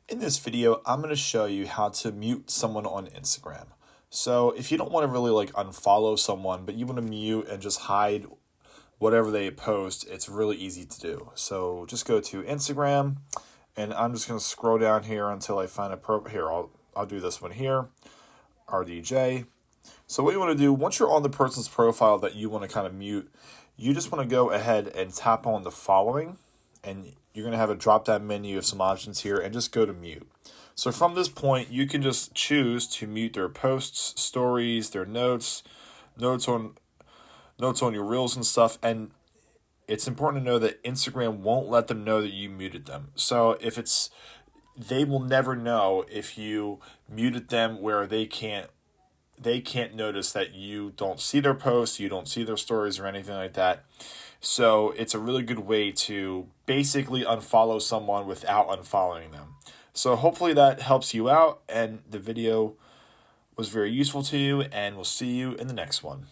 In this video, I'm going to show you how to mute someone on Instagram. So if you don't want to really unfollow someone, but you want to mute and just hide whatever they post, it's really easy to do. So just go to Instagram, and I'm just going to scroll down here until I find a here. I'll do this one here, RDJ. So what you want to do, once you're on the person's profile that you want to kind of mute, you just want to go ahead and tap on the following, and you're going to have a drop-down menu of some options here, and just go to mute. So from this point, you can just choose to mute their posts, stories, their notes on your reels and stuff. And it's important to know that Instagram won't let them know that you muted them. So they will never know if you muted them, where they can't notice that you don't see their posts, you don't see their stories or anything like that. So it's a really good way to basically unfollow someone without unfollowing them. So hopefully that helps you out, and the video was very useful to you, and we'll see you in the next one.